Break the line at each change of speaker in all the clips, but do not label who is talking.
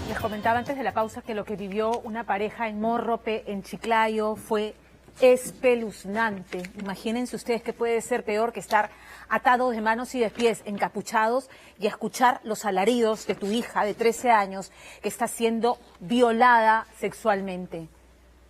Les comentaba antes de la pausa que lo que vivió una pareja en Morrope, en Chiclayo, fue espeluznante. Imagínense ustedes qué puede ser peor que estar atados de manos y de pies, encapuchados, y escuchar los alaridos de tu hija de 13 años que está siendo violada sexualmente.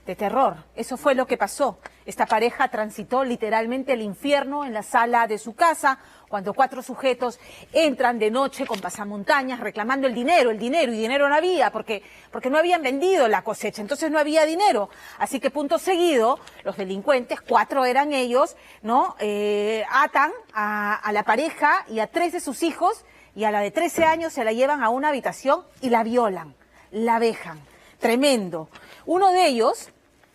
De terror. Eso fue lo que pasó. Esta pareja transitó literalmente el infierno en la sala de su casa cuando 4 sujetos entran de noche con pasamontañas reclamando el dinero, y dinero no había porque no habían vendido la cosecha, entonces no había dinero. Así que punto seguido, los delincuentes, 4 eran ellos, ¿no? Atan a la pareja y a 3 de sus hijos, y a la de 13 años se la llevan a una habitación y la violan, la vejan. Tremendo. Uno de ellos,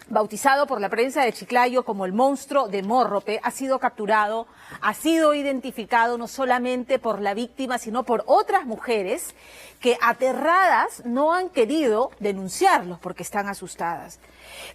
bautizado por la prensa de Chiclayo como el monstruo de Morrope, ha sido capturado, ha sido identificado no solamente por la víctima, sino por otras mujeres que, aterradas, no han querido denunciarlos porque están asustadas.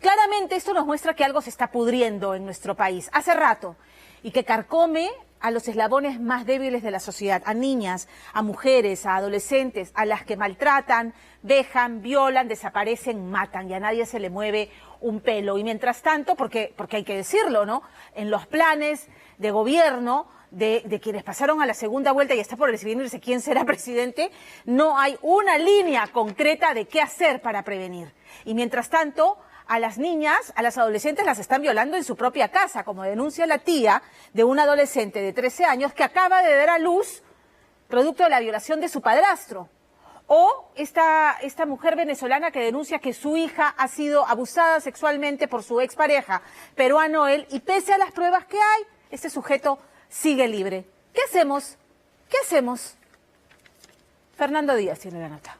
Claramente esto nos muestra que algo se está pudriendo en nuestro país hace rato y que carcome a los eslabones más débiles de la sociedad, a niñas, a mujeres, a adolescentes, a las que maltratan, vejan, violan, desaparecen, matan, y a nadie se le mueve un pelo. Y mientras tanto, porque hay que decirlo, ¿no? En los planes de gobierno de quienes pasaron a la segunda vuelta y está por decidirse quién será presidente, no hay una línea concreta de qué hacer para prevenir. Y mientras tanto, a las niñas, a las adolescentes las están violando en su propia casa, como denuncia la tía de un adolescente de 13 años que acaba de dar a luz producto de la violación de su padrastro. O esta mujer venezolana que denuncia que su hija ha sido abusada sexualmente por su expareja peruano él, y pese a las pruebas que hay, este sujeto sigue libre. ¿Qué hacemos? ¿Qué hacemos? Fernando Díaz tiene la nota.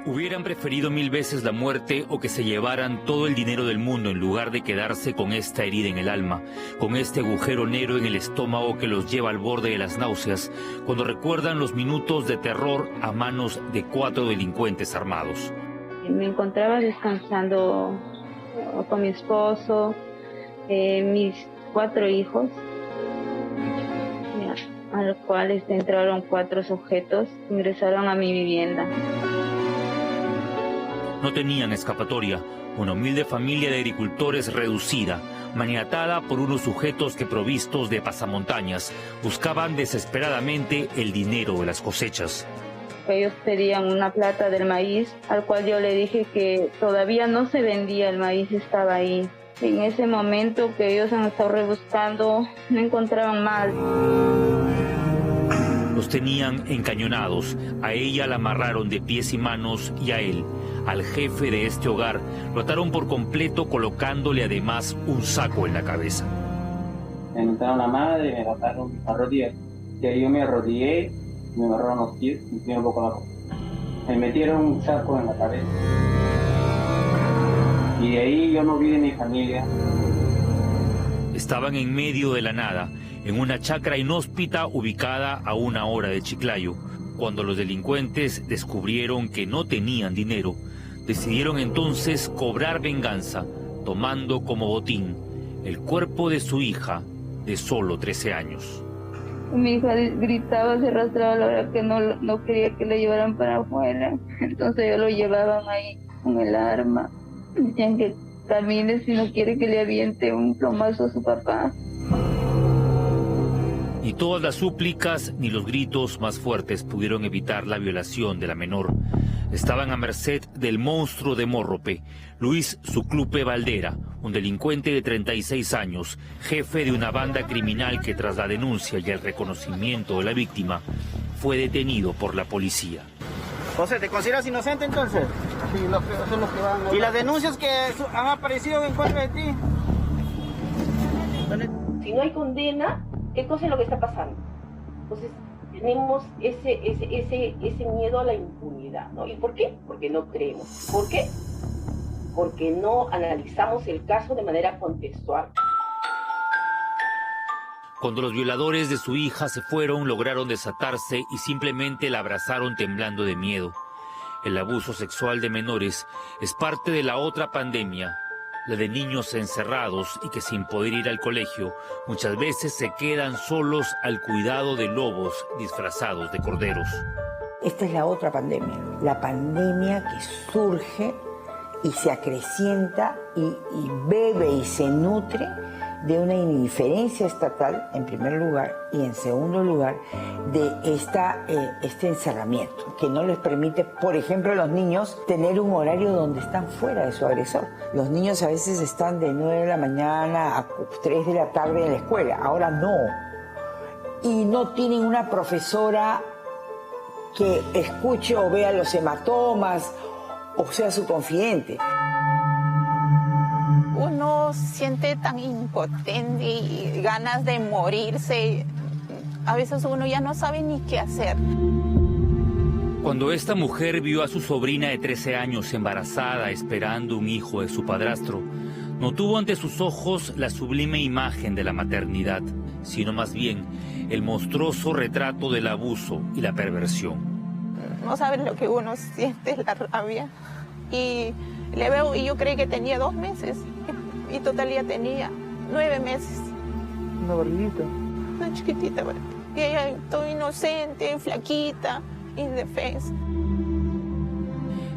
Hubieran preferido 1000 veces la muerte o que se llevaran todo el dinero del mundo en lugar de quedarse con esta herida en el alma, con este agujero negro en el estómago que los lleva al borde de las náuseas cuando recuerdan los minutos de terror a manos de 4 delincuentes armados.
Me encontraba descansando con mi esposo, mis 4 hijos, a los cuales entraron 4 sujetos, ingresaron a mi vivienda.
No tenían escapatoria. Una humilde familia de agricultores reducida, maniatada por unos sujetos que, provistos de pasamontañas, buscaban desesperadamente el dinero de las cosechas.
Ellos pedían una plata del maíz, al cual yo le dije que todavía no se vendía, el maíz estaba ahí. En ese momento que ellos han estado rebuscando, no encontraban más.
Los tenían encañonados. A ella la amarraron de pies y manos, y a él, al jefe de este hogar, lo ataron por completo, colocándole además un saco en la cabeza.
Me montaron la madre, me bajaron a rodillas. Y ahí yo me arrodillé, me agarraron los pies, me metieron un poco abajo. Me metieron un saco en la cabeza. Y de ahí yo no vi de mi familia.
Estaban en medio de la nada, en una chacra inhóspita ubicada a 1 hora de Chiclayo. Cuando los delincuentes descubrieron que no tenían dinero, decidieron entonces cobrar venganza, tomando como botín el cuerpo de su hija de solo 13 años.
Mi hija gritaba, se arrastraba a la hora que no quería que le llevaran para afuera. Entonces yo lo llevaban ahí con el arma. Decían que camine si no quiere que le aviente un plomazo a su papá.
Ni todas las súplicas ni los gritos más fuertes pudieron evitar la violación de la menor. Estaban a merced del monstruo de Morrope, Luis Suclupe Valdera, un delincuente de 36 años, jefe de una banda criminal que, tras la denuncia y el reconocimiento de la víctima, fue detenido por la policía.
José, ¿te consideras inocente entonces?
Sí, son los que van a...
¿Y las denuncias que han aparecido en contra de ti?
Si no hay condena, ¿qué cosa es lo que está pasando? Entonces tenemos ese miedo a la impunidad, ¿no? ¿Y por qué? Porque no creemos. ¿Por qué? Porque no analizamos el caso de manera contextual.
Cuando los violadores de su hija se fueron, lograron desatarse y simplemente la abrazaron temblando de miedo. El abuso sexual de menores es parte de la otra pandemia la de niños encerrados y que sin poder ir al colegio muchas veces se quedan solos al cuidado de lobos disfrazados de corderos.
Esta es la otra pandemia, la pandemia que surge y se acrecienta y bebe y se nutre de una indiferencia estatal, en primer lugar, y en segundo lugar, de este encerramiento, que no les permite, por ejemplo, a los niños tener un horario donde están fuera de su agresor. Los niños a veces están de 9 de la mañana a 3 de la tarde en la escuela, ahora no. Y no tienen una profesora que escuche o vea los hematomas o sea su confidente.
Uno siente tan impotente y ganas de morirse. A veces uno ya no sabe ni qué hacer.
Cuando esta mujer vio a su sobrina de 13 años embarazada esperando un hijo de su padrastro, no tuvo ante sus ojos la sublime imagen de la maternidad, sino más bien el monstruoso retrato del abuso y la perversión.
No saben lo que uno siente, la rabia. Y le veo, y yo creí que tenía 2 meses, y total ya tenía 9 meses.
Una barriguita.
Una chiquitita, ¿verdad? Y ella todo inocente, flaquita, indefensa.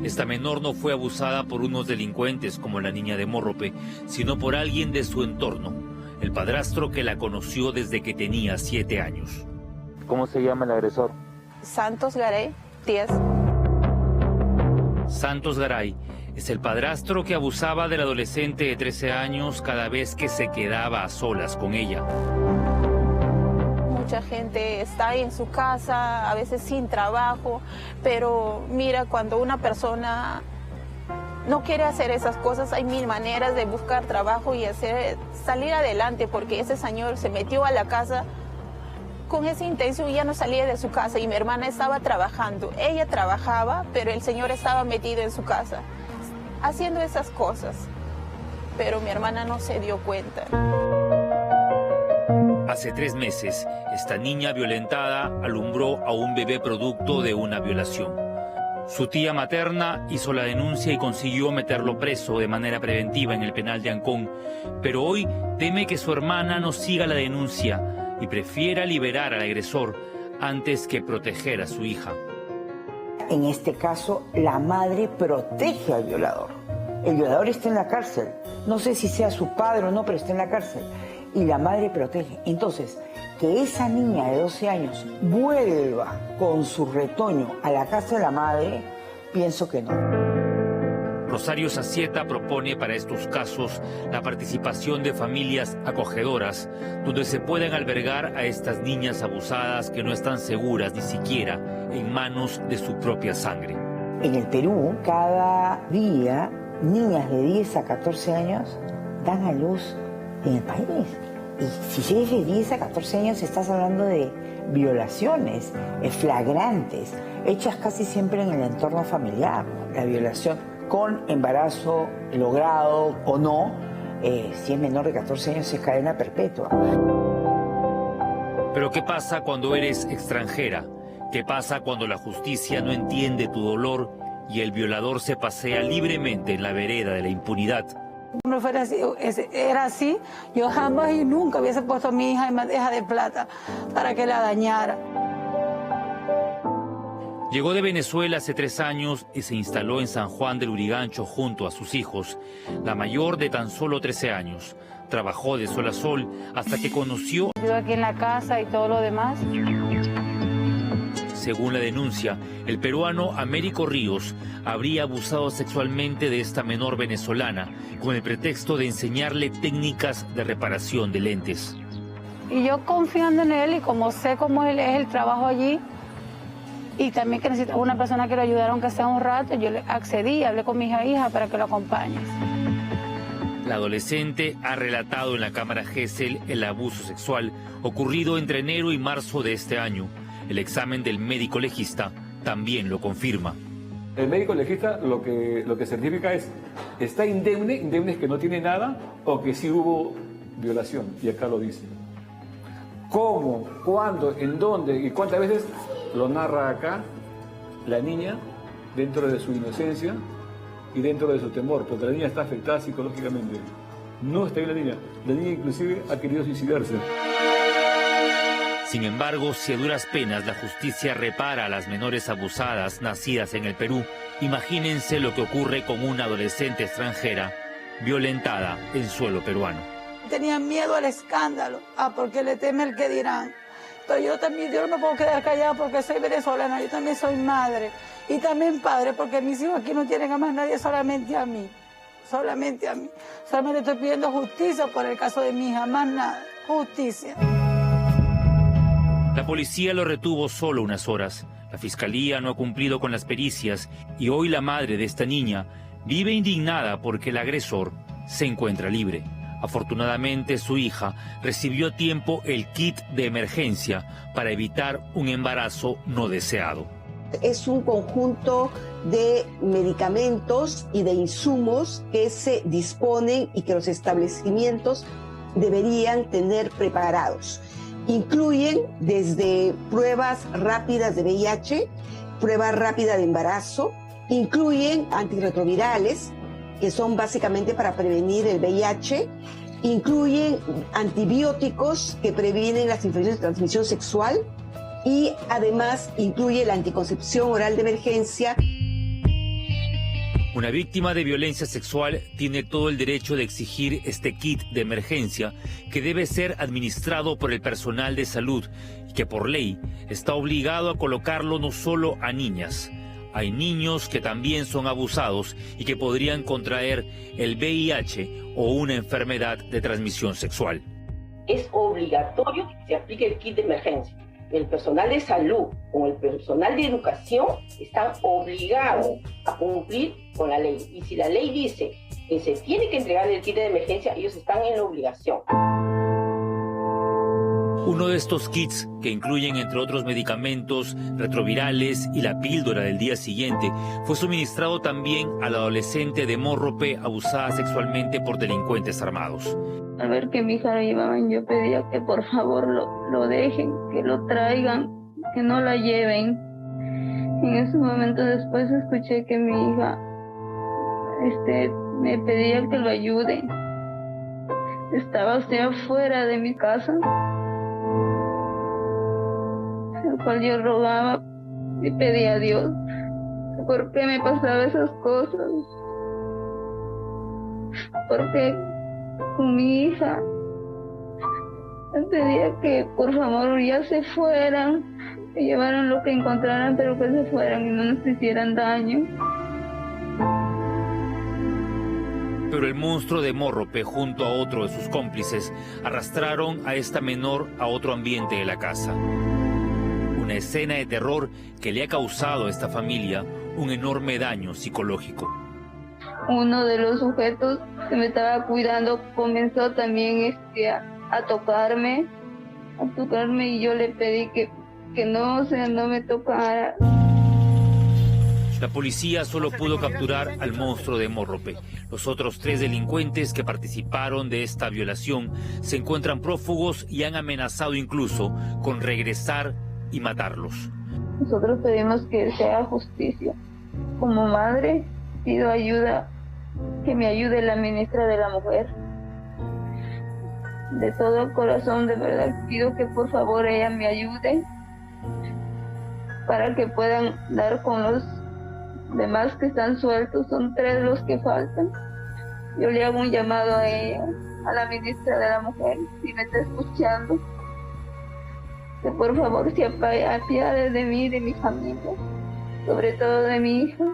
Esta menor no fue abusada por unos delincuentes como la niña de Mórrope, sino por alguien de su entorno, el padrastro que la conoció desde que tenía 7 años.
¿Cómo se llama el agresor?
Santos Garay Díaz.
Santos Garay es el padrastro que abusaba del adolescente de 13 años cada vez que se quedaba a solas con ella.
Mucha gente está ahí en su casa, a veces sin trabajo, pero mira, cuando una persona no quiere hacer esas cosas, hay 1000 maneras de buscar trabajo y salir adelante, porque ese señor se metió a la casa con esa intención y ya no salía de su casa, y mi hermana estaba trabajando. Ella trabajaba, pero el señor estaba metido en su casa, haciendo esas cosas, pero mi hermana no se dio cuenta.
Hace 3 meses, esta niña violentada alumbró a un bebé producto de una violación. Su tía materna hizo la denuncia y consiguió meterlo preso de manera preventiva en el penal de Ancón, pero hoy teme que su hermana no siga la denuncia y prefiera liberar al agresor antes que proteger a su hija.
En este caso, la madre protege al violador. El violador está en la cárcel. No sé si sea su padre o no, pero está en la cárcel. Y la madre protege. Entonces, que esa niña de 12 años vuelva con su retoño a la casa de la madre, pienso que no.
Rosario Sacieta propone para estos casos la participación de familias acogedoras, donde se puedan albergar a estas niñas abusadas que no están seguras ni siquiera en manos de su propia sangre.
En el Perú, cada día, niñas de 10 a 14 años dan a luz en el país. Y si eres de 10 a 14 años estás hablando de violaciones flagrantes, hechas casi siempre en el entorno familiar. La violación con embarazo logrado o no, si es menor de 14 años es cadena perpetua.
Pero ¿qué pasa cuando eres extranjera? ¿Qué pasa cuando la justicia no entiende tu dolor y el violador se pasea libremente en la vereda de la impunidad?
No fuera así, era así, yo jamás y nunca hubiese puesto a mi hija en bandeja de plata para que la dañara.
Llegó de Venezuela hace 3 años y se instaló en San Juan del Urigancho junto a sus hijos, la mayor de tan solo 13 años. Trabajó de sol a sol hasta que conoció...
Yo aquí en la casa y todo lo demás.
Según la denuncia, el peruano Américo Ríos habría abusado sexualmente de esta menor venezolana con el pretexto de enseñarle técnicas de reparación de lentes.
Y yo confiando en él y como sé cómo él es el trabajo allí y también que necesitaba una persona que lo ayudara aunque sea un rato, yo le accedí, hablé con mi hija para que lo acompañe.
La adolescente ha relatado en la cámara Gesell el abuso sexual ocurrido entre enero y marzo de este año. El examen del médico legista también lo confirma.
El médico legista lo que certifica es, ¿está indemne? Indemne es que no tiene nada o que sí hubo violación, y acá lo dice. ¿Cómo? ¿Cuándo? ¿En dónde? ¿Y cuántas veces? Lo narra acá la niña dentro de su inocencia y dentro de su temor, porque la niña está afectada psicológicamente. No está bien la niña inclusive ha querido suicidarse.
Sin embargo, si a duras penas la justicia repara a las menores abusadas nacidas en el Perú, imagínense lo que ocurre con una adolescente extranjera violentada en suelo peruano.
Tenían miedo al escándalo, porque le teme el que dirán. Pero yo no me puedo quedar callada porque soy venezolana, yo también soy madre y también padre, porque mis hijos aquí no tienen a más nadie, solamente a mí. Solamente a mí. Solamente estoy pidiendo justicia por el caso de mi hija, más nada. Justicia.
La policía lo retuvo solo unas horas. La fiscalía no ha cumplido con las pericias y hoy la madre de esta niña vive indignada porque el agresor se encuentra libre. Afortunadamente, su hija recibió a tiempo el kit de emergencia para evitar un embarazo no deseado.
Es un conjunto de medicamentos y de insumos que se disponen y que los establecimientos deberían tener preparados. Incluyen desde pruebas rápidas de VIH, prueba rápida de embarazo, incluyen antirretrovirales, que son básicamente para prevenir el VIH, incluyen antibióticos que previenen las infecciones de transmisión sexual y además incluye la anticoncepción oral de emergencia.
Una víctima de violencia sexual tiene todo el derecho de exigir este kit de emergencia que debe ser administrado por el personal de salud y que por ley está obligado a colocarlo no solo a niñas. Hay niños que también son abusados y que podrían contraer el VIH o una enfermedad de transmisión sexual.
Es obligatorio que se aplique el kit de emergencia. El personal de salud como el personal de educación están obligados a cumplir con la ley. Y si la ley dice que se tiene que entregar el kit de emergencia, ellos están en la obligación.
Uno de estos kits, que incluyen entre otros medicamentos, retrovirales y la píldora del día siguiente, fue suministrado también a la adolescente de Mórrope abusada sexualmente por delincuentes armados.
Al ver que mi hija lo llevaban, yo pedía que por favor lo dejen, que lo traigan, que no la lleven. En ese momento después escuché que mi hija me pedía que lo ayude. Estaba afuera de mi casa, el cual yo rogaba y pedía a Dios por qué me pasaba esas cosas, porque con mi hija pedía que por favor ya se fueran, que llevaran lo que encontraran, pero que se fueran y no nos hicieran daño.
Pero el monstruo de Mórrope, junto a otro de sus cómplices, arrastraron a esta menor a otro ambiente de la casa. Una escena de terror que le ha causado a esta familia un enorme daño psicológico.
Uno de los sujetos que me estaba cuidando comenzó también a tocarme y yo le pedí que no me tocara.
La policía solo pudo capturar al monstruo de Mórrope. Los otros 3 delincuentes que participaron de esta violación se encuentran prófugos y han amenazado incluso con regresar y matarlos.
Nosotros pedimos que sea justicia. Como madre pido ayuda, que me ayude la ministra de la Mujer. De todo corazón, de verdad, pido que por favor ella me ayude para que puedan dar con los demás que están sueltos. Son 3 los que faltan. Yo le hago un llamado a ella, a la ministra de la Mujer, si me está escuchando, que por favor se apiade de mí y de mi familia, sobre todo de mi hija.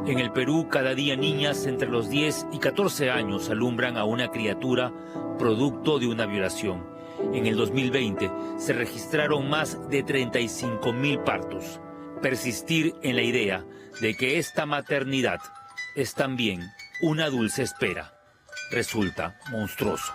En el Perú, cada día niñas entre los 10 y 14 años alumbran a una criatura producto de una violación. En el 2020 se registraron más de 35.000 partos. Persistir en la idea de que esta maternidad es también una dulce espera resulta monstruoso.